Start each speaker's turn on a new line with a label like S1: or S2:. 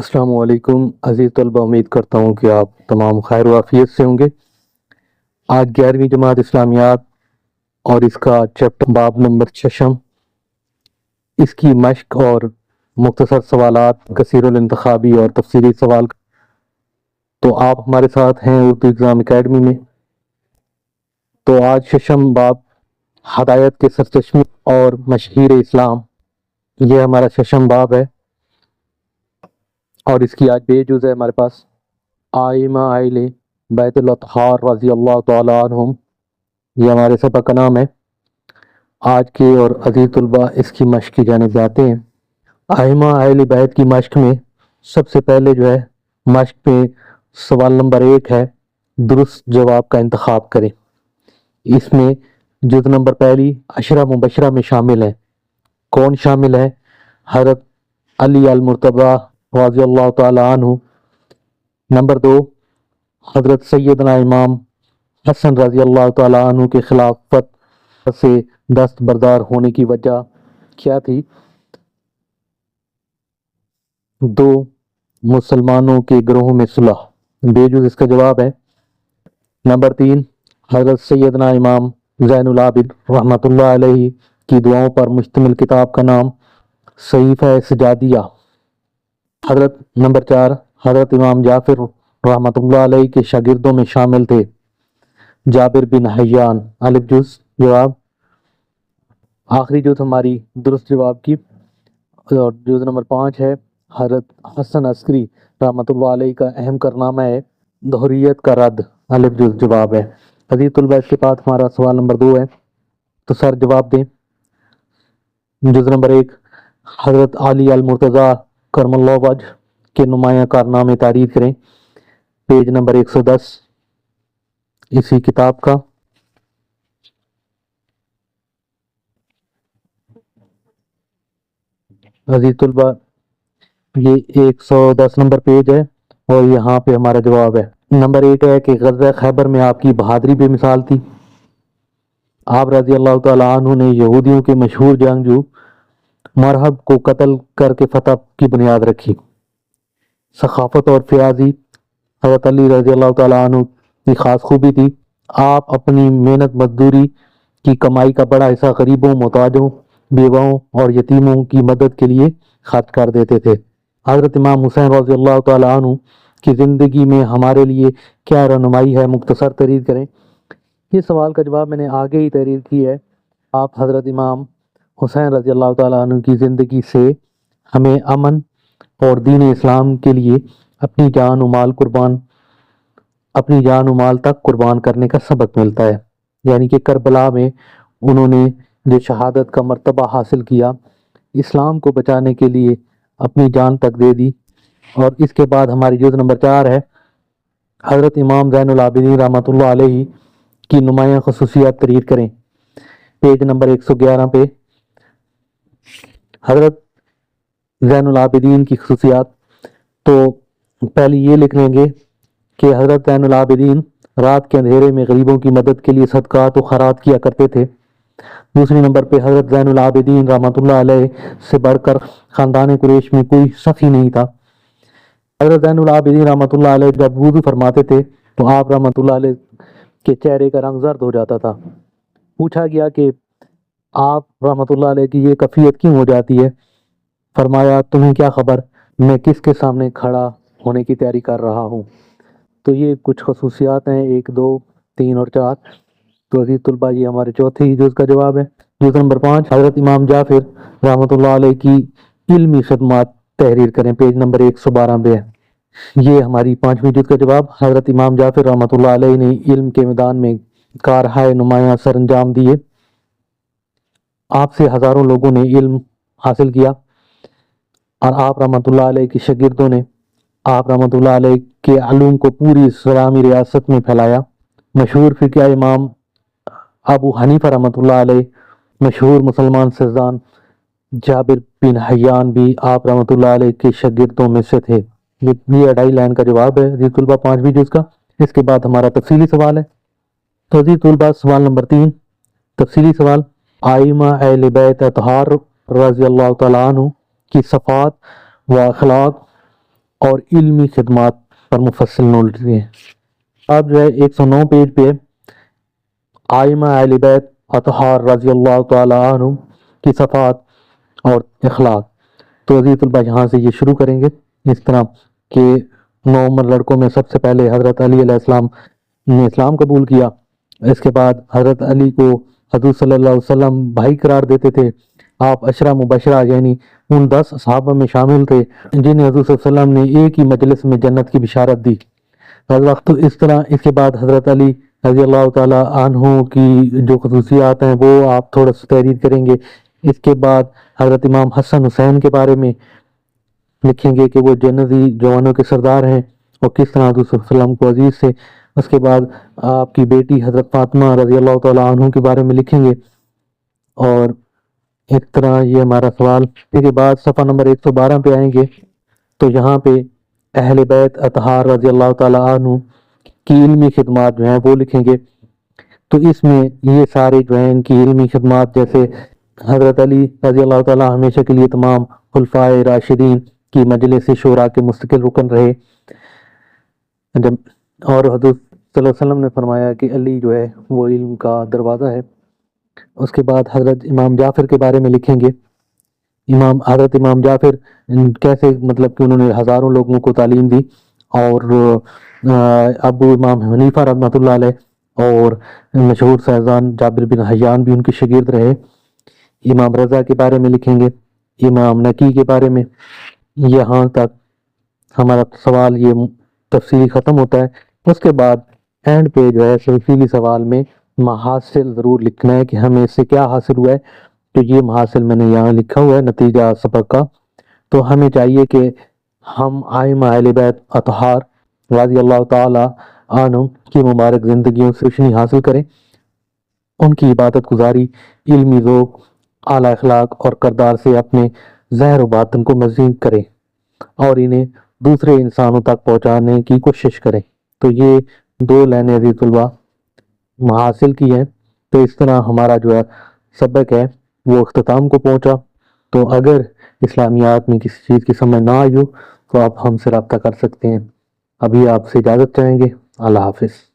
S1: السلام علیکم عزیز طلبہ، امید کرتا ہوں کہ آپ تمام خیر و عافیت سے ہوں گے۔ آج 11ویں جماعت اسلامیات اور اس کا چیپٹر باب نمبر 6 اس کی مشق اور مختصر سوالات، کثیر الانتخابی اور تفصیلی سوال۔ تو آپ ہمارے ساتھ ہیں اردو ایگزام اکیڈمی میں۔ تو آج 6 باب ہدایت کے سرچشمے اور مشاہیر اسلام، یہ ہمارا 6 باب ہے اور اس کی آج پیجز ہے ہمارے پاس۔ آئمہ اہل بیت الاطہار رضی اللہ تعالیٰ عنہم، یہ ہمارے سبق کا نام ہے۔ آج کے اور عزیز طلبہ اس کی مشق کی جانب جاتے ہیں۔ آئمہ اہل بیت کی مشق میں سب سے پہلے جو ہے مشق میں سوال نمبر 1 ہے، درست جواب کا انتخاب کریں۔ اس میں جز نمبر پہلی عشرہ مبشرہ میں شامل ہے۔ کون شامل ہے؟ حضرت علی المرتضیٰ رضی اللہ تعالیٰ عنہ۔ نمبر 2، حضرت سیدنا امام حسن رضی اللہ تعالیٰ عنہ کے خلافت سے دستبردار ہونے کی وجہ کیا تھی؟ 2، مسلمانوں کے گروہوں میں صلح، بےجز اس کا جواب ہے۔ نمبر 3، حضرت سیدنا امام زین العابد رحمۃ اللہ علیہ کی دعاؤں پر مشتمل کتاب کا نام صحیفہ سجادیہ۔ حضرت نمبر 4، حضرت امام جعفر رحمۃ اللہ علیہ کے شاگردوں میں شامل تھے جابر بن حیان، الف جز جواب۔ آخری جز ہماری درست جواب کی اور جز نمبر 5 ہے حضرت حسن عسکری رحمۃ اللہ علیہ کا اہم کارنامہ ہے دہریت کا رد، الف جز جواب ہے۔ عزیز طلبہ اس کے بعد ہمارا سوال نمبر 2 ہے، تو سر جواب دیں۔ جز نمبر 1، حضرت علی المرتضیٰ کرم اللہ وجہ کے نمایاں کارنامے تعریف کریں، پیج نمبر 110 اسی کتاب کا۔ عزیز طلبہ یہ 110 نمبر پیج ہے اور یہاں پہ ہمارا جواب ہے۔ نمبر 1 ہے کہ غزوہ خیبر میں آپ کی بہادری بے مثال تھی۔ آپ رضی اللہ تعالیٰ عنہ نے یہودیوں کے مشہور جنگجو مرحب کو قتل کر کے فتح کی بنیاد رکھی۔ ثقافت اور فیاضی حضرت علی رضی اللہ تعالیٰ عنہ کی خاص خوبی تھی۔ آپ اپنی محنت مزدوری کی کمائی کا بڑا حصہ غریبوں، محتاجوں، بیواؤں اور یتیموں کی مدد کے لیے خرچ کر دیتے تھے۔ حضرت امام حسین رضی اللہ تعالیٰ عنہ کی زندگی میں ہمارے لیے کیا رہنمائی ہے، مختصر تحریر کریں۔ یہ سوال کا جواب میں نے آگے ہی تحریر کی ہے۔ آپ حضرت امام حسین رضی اللہ تعالیٰ عنہ کی زندگی سے ہمیں امن اور دین اسلام کے لیے اپنی جان و مال تک قربان کرنے کا سبق ملتا ہے۔ یعنی کہ کربلا میں انہوں نے جو شہادت کا مرتبہ حاصل کیا، اسلام کو بچانے کے لیے اپنی جان تک دے دی۔ اور اس کے بعد ہماری جز نمبر 4 ہے، حضرت امام زین العابدین رحمۃ اللہ علیہ کی نمایاں خصوصیات تحریر کریں، پیج نمبر 111 پہ۔ حضرت زین العابدین کی خصوصیات، تو پہلے یہ لکھ لیں گے کہ حضرت زین العابدین رات کے اندھیرے میں غریبوں کی مدد کے لیے صدقات و خیرات کیا کرتے تھے۔ دوسری نمبر پہ حضرت زین العابدین رحمۃ اللہ علیہ سے بڑھ کر خاندان قریش میں کوئی سخی نہیں تھا۔ حضرت زین العابدین رحمۃ اللہ علیہ جب وضو فرماتے تھے تو آپ رحمۃ اللہ علیہ کے چہرے کا رنگ زرد ہو جاتا تھا۔ پوچھا گیا کہ آپ رحمۃ اللہ علیہ کی یہ کیفیت کیوں ہو جاتی ہے؟ فرمایا، تمہیں کیا خبر، میں کس کے سامنے کھڑا ہونے کی تیاری کر رہا ہوں۔ تو یہ کچھ خصوصیات ہیں، 1، 2، 3 اور 4۔ تو عزیز طلبہ یہ ہمارے چوتھے جز کا جواب ہے۔ جز نمبر 5، حضرت امام جعفر رحمۃ اللہ علیہ کی علمی خدمات تحریر کریں، پیج نمبر 112 پہ ہے۔ یہ ہماری 5ویں جز کا جواب۔ حضرت امام جعفر رحمۃ اللہ علیہ نے علم کے میدان میں کارہائے نمایاں سر انجام دیے۔ آپ سے ہزاروں لوگوں نے علم حاصل کیا اور آپ رحمۃ اللہ علیہ کے شاگردوں نے آپ رحمۃ اللہ علیہ کے علوم کو پوری اسلامی ریاست میں پھیلایا۔ مشہور فقہ امام ابو حنیفہ رحمۃ اللہ علیہ، مشہور مسلمان سردان جابر بن حیان بھی آپ رحمۃ اللہ علیہ کے شاگردوں میں سے تھے۔ یہ 2.5 لائن کا جواب ہے عزیز طلبہ 5ویں جز کا۔ اس کے بعد ہمارا تفصیلی سوال ہے۔ تو عزیز طلبہ سوال نمبر 3، تفصیلی سوال، آئمہ اہل بیت اطہار رضی اللہ تعالیٰ عنہ کی صفات و اخلاق اور علمی خدمات پر مفصل نوٹ دیے ہیں۔ اب جو ہے 109 پیج پہ آئمہ اہل بیت اطہار رضی اللہ تعالی عنہ کی صفات اور اخلاق۔ تو عزیز طلبہ یہاں سے یہ شروع کریں گے اس طرح کہ 9 عمر لڑکوں میں سب سے پہلے حضرت علی علیہ السلام نے اسلام قبول کیا۔ اس کے بعد حضرت علی کو حضور صلی اللہ علیہ وسلم بھائی قرار دیتے تھے۔ آپ عشرہ مبشرہ یعنی ان 10 صحابہ میں شامل تھے جنہیں حضور صلی اللہ علیہ وسلم نے ایک ہی مجلس میں جنت کی بشارت دی۔ وقت اس طرح اس کے بعد حضرت علی رضی اللہ تعالی عنہ کی جو خصوصیات ہیں وہ آپ تھوڑا سا تحریر کریں گے۔ اس کے بعد حضرت امام حسن حسین کے بارے میں لکھیں گے کہ وہ جنتی جوانوں کے سردار ہیں اور کس طرح حضور صلی اللہ علیہ وسلم کو عزیز سے۔ اس کے بعد آپ کی بیٹی حضرت فاطمہ رضی اللہ تعالی عنہ کے بارے میں لکھیں گے، اور ایک طرح یہ ہمارا سوال۔ اس کے بعد صفحہ نمبر 112 پہ آئیں گے تو یہاں پہ اہل بیت اطہار رضی اللہ تعالی عنہ کی علمی خدمات جو ہیں وہ لکھیں گے۔ تو اس میں یہ سارے جو ہیں ان کی علمی خدمات، جیسے حضرت علی رضی اللہ تعالیٰ ہمیشہ کے لیے تمام خلفائے راشدین کی مجلس شورا کے مستقل رکن رہے، اور حضرت صلی اللہ علیہ وسلم نے فرمایا کہ علی جو ہے وہ علم کا دروازہ ہے۔ اس کے بعد حضرت امام جعفر کے بارے میں لکھیں گے، حضرت امام جعفر کیسے مطلب کہ انہوں نے ہزاروں لوگوں کو تعلیم دی، اور ابو امام حنیفہ رحمۃ اللہ علیہ اور مشہور سائنسدان جابر بن حیان بھی ان کے شاگرد رہے۔ امام رضا کے بارے میں لکھیں گے، امام نقی کے بارے میں۔ یہاں تک ہمارا سوال یہ تفصیلی ختم ہوتا ہے۔ اس کے بعد اینڈ پہ جو ہے تفصیلی سوال میں محاصل ضرور لکھنا ہے کہ ہمیں اس سے کیا حاصل ہوا ہے۔ تو یہ محاصل میں نے یہاں لکھا ہوا ہے نتیجہ سبق کا۔ تو ہمیں چاہیے کہ ہم ائمہ اہل بیت اطہار رضی اللہ تعالی عنہ کی مبارک زندگیوں سے روشنی حاصل کریں، ان کی عبادت گزاری، علمی ذوق، اعلیٰ اخلاق اور کردار سے اپنے ظاہر و باطن کو مزید کریں اور انہیں دوسرے انسانوں تک پہنچانے کی کوشش کریں۔ تو یہ 2 لائنیں عزیز طلبہ محاصل کی ہیں۔ تو اس طرح ہمارا جو ہے سبق ہے وہ اختتام کو پہنچا۔ تو اگر اسلامیات میں کسی چیز کی سمجھ نہ آئی ہو تو آپ ہم سے رابطہ کر سکتے ہیں۔ ابھی آپ سے اجازت چاہیں گے۔ اللہ حافظ۔